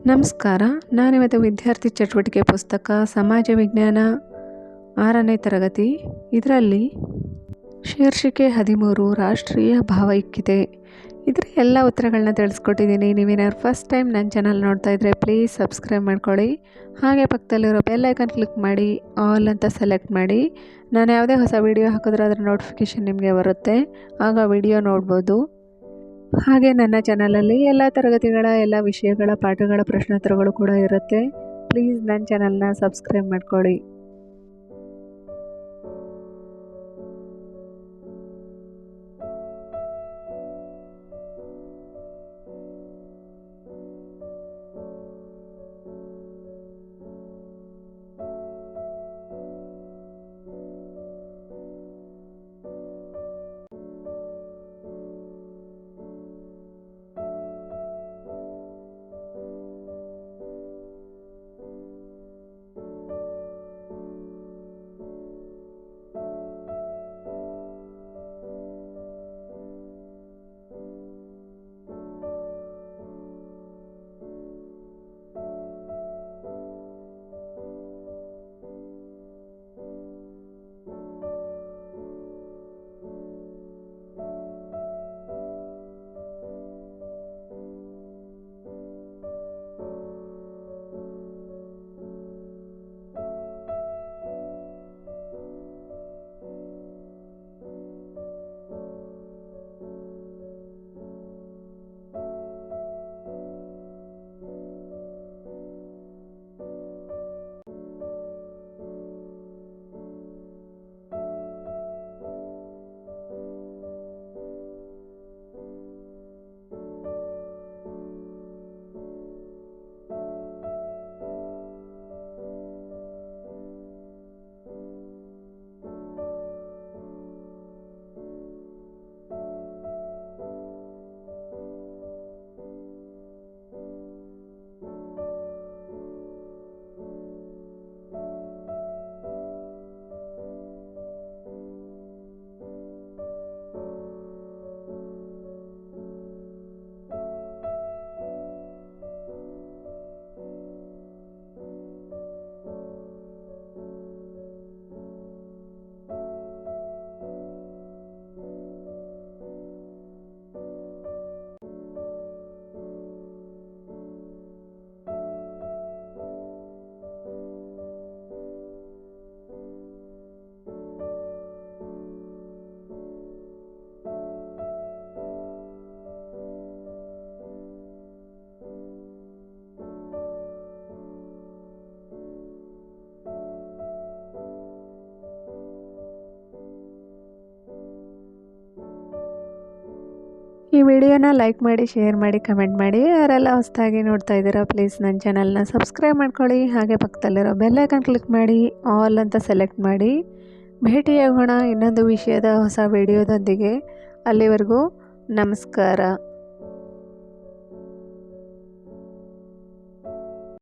ನಮಸ್ಕಾರ. ನಾನಿವತ್ತು ವಿದ್ಯಾರ್ಥಿ ಚಟುವಟಿಕೆ ಪುಸ್ತಕ ಸಮಾಜ ವಿಜ್ಞಾನ 6ನೇ ತರಗತಿ. ಇದರಲ್ಲಿ ಶೀರ್ಷಿಕೆ 13 ರಾಷ್ಟ್ರೀಯ ಭಾವೈಕ್ಯತೆ. ಇದರ ಎಲ್ಲ ಉತ್ತರಗಳನ್ನ ತಿಳಿಸ್ಕೊಟ್ಟಿದ್ದೀನಿ. ನೀವೇನಾದ್ರು ಫಸ್ಟ್ ಟೈಮ್ ನನ್ನ ಚಾನಲ್ ನೋಡ್ತಾ ಇದ್ದರೆ ಪ್ಲೀಸ್ ಸಬ್ಸ್ಕ್ರೈಬ್ ಮಾಡ್ಕೊಳ್ಳಿ. ಹಾಗೆ ಪಕ್ಕದಲ್ಲಿರೋ ಬೆಲ್ ಐಕನ್ ಕ್ಲಿಕ್ ಮಾಡಿ ಆಲ್ ಅಂತ ಸೆಲೆಕ್ಟ್ ಮಾಡಿ. ನಾನು ಯಾವುದೇ ಹೊಸ ವಿಡಿಯೋ ಹಾಕಿದ್ರೆ ಅದರ ನೋಟಿಫಿಕೇಷನ್ ನಿಮಗೆ ಬರುತ್ತೆ, ಆಗ ವಿಡಿಯೋ ನೋಡ್ಬೋದು. ಹಾಗೆ ನನ್ನ ಚಾನಲಲ್ಲಿ ಎಲ್ಲ ತರಗತಿಗಳ ಎಲ್ಲ ವಿಷಯಗಳ ಪಾಠಗಳ ಪ್ರಶ್ನೋತ್ತರಗಳು ಕೂಡ ಇರುತ್ತೆ. ಪ್ಲೀಸ್ ನನ್ನ ಚಾನಲ್ನ ಸಬ್ಸ್ಕ್ರೈಬ್ ಮಾಡ್ಕೊಳ್ಳಿ. ಈ ವಿಡಿಯೋನ ಲೈಕ್ ಮಾಡಿ, ಶೇರ್ ಮಾಡಿ, ಕಮೆಂಟ್ ಮಾಡಿ. ಯಾರೆಲ್ಲ ಹೊಸದಾಗಿ ನೋಡ್ತಾ ಇದ್ದೀರಾ ಪ್ಲೀಸ್ ನನ್ನ ಚಾನಲ್ನ ಸಬ್ಸ್ಕ್ರೈಬ್ ಮಾಡ್ಕೊಳ್ಳಿ. ಹಾಗೆ ಪಕ್ಕದಲ್ಲಿರೋ ಬೆಲ್ ಐಕನ್ ಕ್ಲಿಕ್ ಮಾಡಿ ಆಲ್ ಅಂತ ಸೆಲೆಕ್ಟ್ ಮಾಡಿ. ಭೇಟಿಯಾಗೋಣ ಇನ್ನೊಂದು ವಿಷಯದ ಹೊಸ ವಿಡಿಯೋದೊಂದಿಗೆ. ಅಲ್ಲಿವರೆಗೂ ನಮಸ್ಕಾರ.